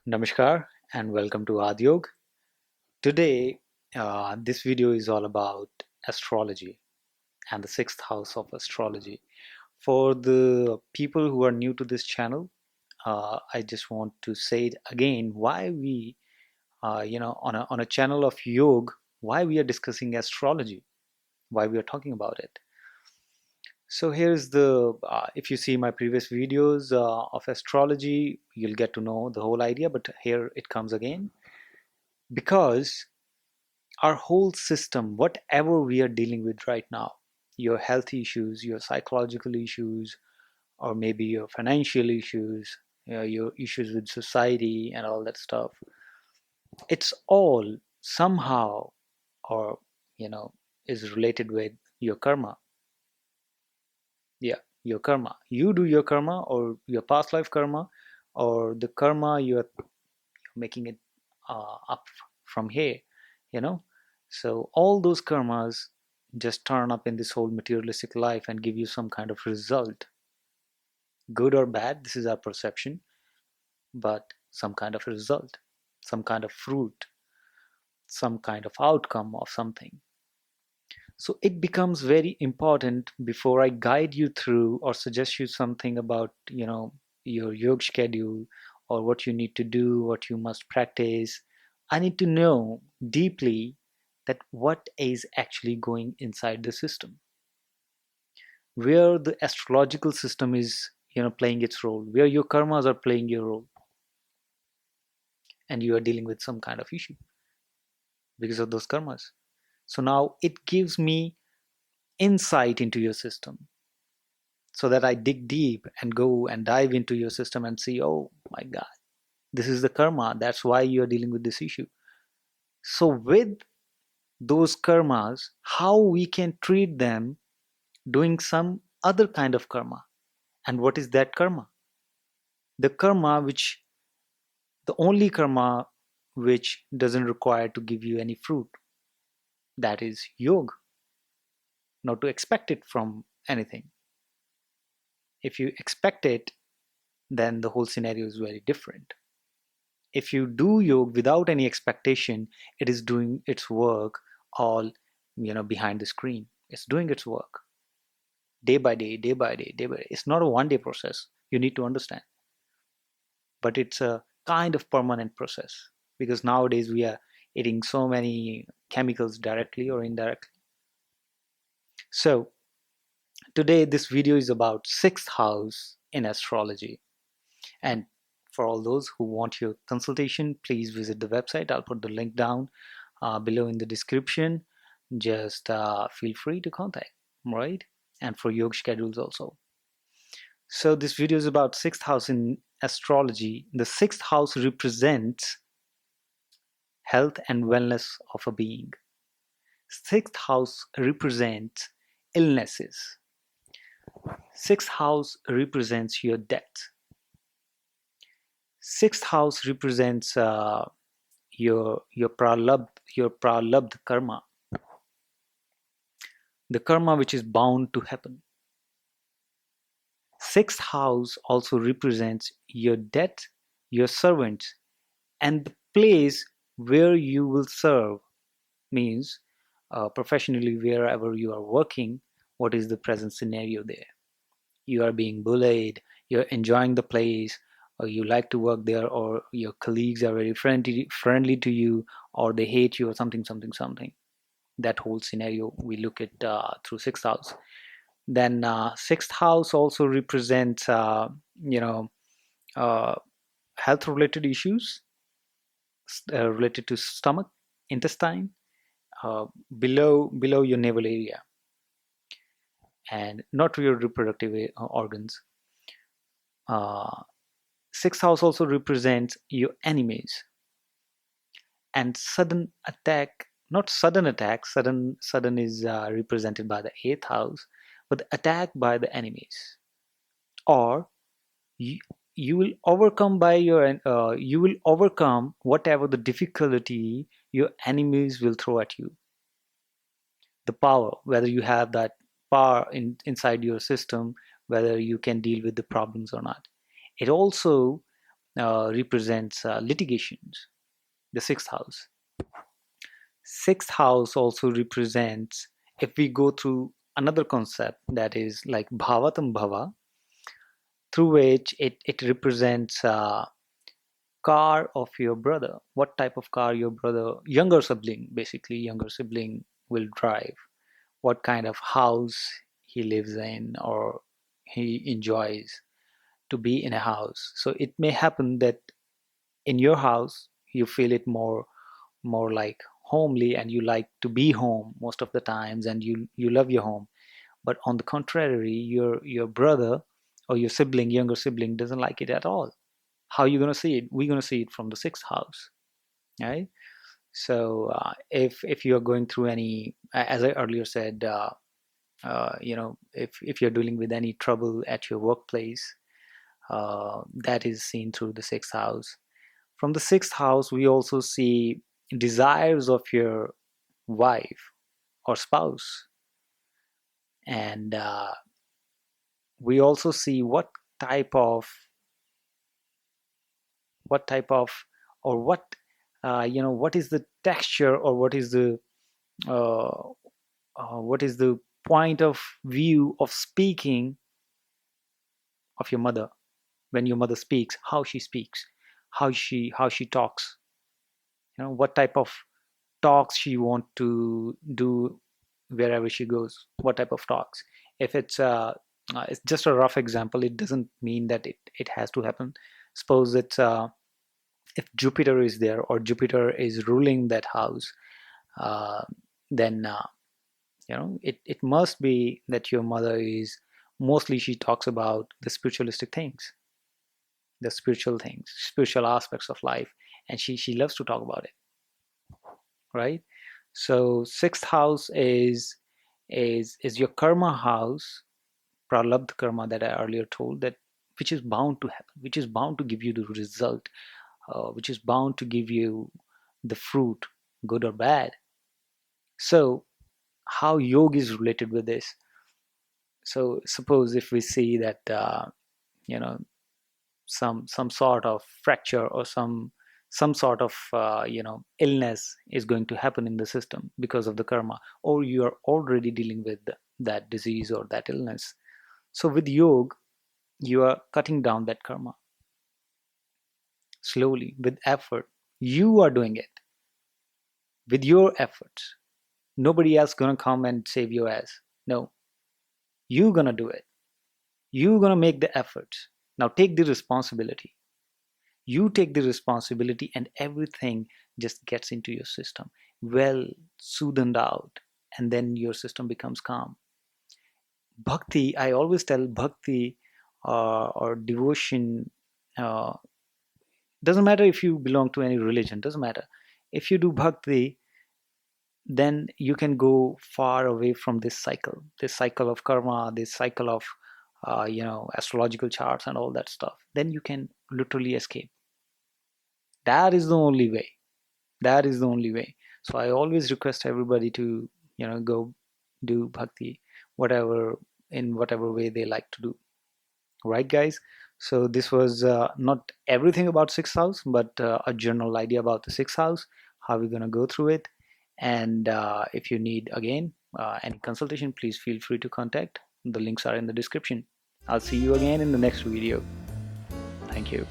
Namaskar and welcome to Aad Yog. Today, this video is all about astrology and the sixth house of astrology. For the people who are new to this channel, I just want to say it again why we, on a channel of Yog, why we are discussing astrology, why we are talking about it. So here's if you see my previous videos of astrology, you'll get to know the whole idea, but here it comes again because our whole system, whatever we are dealing with right now, your health issues, your psychological issues, or maybe your financial issues, your issues with society and all that stuff, it's all somehow or you know is related with your karma. Yeah, your karma. You do your karma or your past life karma or the karma you're making it up from here, you know. So all those karmas just turn up in this whole materialistic life and give you some kind of result, good or bad. This is our perception, but some kind of result, some kind of fruit, some kind of outcome of something. So it becomes very important before I guide you through or suggest you something about, your yoga schedule or what you need to do, what you must practice. I need to know deeply that what is actually going inside the system, where the astrological system is, playing its role, where your karmas are playing your role, and you are dealing with some kind of issue because of those karmas. So now it gives me insight into your system so that I dig deep and go and dive into your system and see, oh my God, this is the karma. That's why you are dealing with this issue. So, with those karmas, how we can treat them doing some other kind of karma. And what is that karma? The karma which, the only karma which doesn't require to give you any fruit, that is yoga, not to expect it from anything. If you expect it, then the whole scenario is very different. If you do yoga without any expectation, it is doing its work all behind the screen. It's doing its work day by day, day by day, day by day. It's not a one day process, you need to understand, but it's a kind of permanent process because nowadays we are eating so many chemicals directly or indirectly. So today this video is about sixth house in astrology. And for all those who want your consultation, please visit the website. I'll put the link down below in the description. Just feel free to contact, right? And for yoga schedules also. So this video is about sixth house in astrology. The sixth house represents health and wellness of a being. Sixth house represents illnesses. Sixth house represents your death. Sixth house represents your pralabdha karma, the karma which is bound to happen. Sixth house also represents your debt, your servants, and the place where you will serve, means professionally wherever you are working, what is the present scenario there. You are being bullied, you're enjoying the place, or you like to work there, or your colleagues are very friendly to you, or they hate you, or something. That whole scenario we look at through sixth house. Then sixth house also represents uh, health related issues related to stomach, intestine, uh, below your navel area, and not your reproductive organs. uh, Sixth house also represents your enemies and sudden attack. Not sudden attack, sudden is represented by the eighth house, but the attack by the enemies, or you, you will overcome by you will overcome whatever the difficulty your enemies will throw at you. The power, whether you have that power inside your system, whether you can deal with the problems or not. It also represents litigations, the sixth house. Sixth house also represents, if we go through another concept that is like bhavatam bhava, through which it represents car of your brother. What type of car your brother, younger sibling, basically younger sibling will drive, what kind of house he lives in or he enjoys to be in a house. So it may happen that in your house you feel it more like homely and you like to be home most of the times and you love your home. But on the contrary, your brother or your sibling, younger sibling, doesn't like it at all. How are you going to see it? We're going to see it from the sixth house, right? So if you're going through any, as I earlier said, if you're dealing with any trouble at your workplace, that is seen through the sixth house. From the sixth house, we also see desires of your wife or spouse, and we also see type of what type of or what is the texture or uh, what is the point of view of speaking of your mother. When your mother speaks, how she speaks, how she talks, what type of talks she want to do wherever she goes, what type of talks. If it's just a rough example, it doesn't mean that it has to happen. Suppose it's if Jupiter is there or Jupiter is ruling that house, uh, then it must be that your mother is, mostly she talks about the spiritualistic things, the spiritual things, spiritual aspects of life, and she loves to talk about it, right? So sixth house is your karma house, pralabdha karma that I earlier told, that which is bound to happen, which is bound to give you the result, which is bound to give you the fruit, good or bad. So how yoga is related with this? So suppose if we see that you know some sort of fracture or some sort of illness is going to happen in the system because of the karma, or you are already dealing with that disease or that illness. So with yoga, you are cutting down that karma slowly with effort. You are doing it with your efforts. Nobody else gonna come and save your ass. No, you gonna do it. You gonna make the efforts. Now take the responsibility. You take the responsibility and everything just gets into your system, well soothed out, and then your system becomes calm. Bhakti, I always tell, bhakti or devotion, uh, doesn't matter if you belong to any religion, doesn't matter. If you do bhakti, then you can go far away from this cycle of karma, this cycle of astrological charts and all that stuff. Then you can literally escape. That is the only way. That is the only way. So I always request everybody to go do bhakti, whatever, in whatever way they like to do. Right, guys? So this was not everything about sixth house, but a general idea about the sixth house, how we're going to go through it. And if you need, again, any consultation, please feel free to contact. The links are in the description. I'll see you again in the next video. Thank you.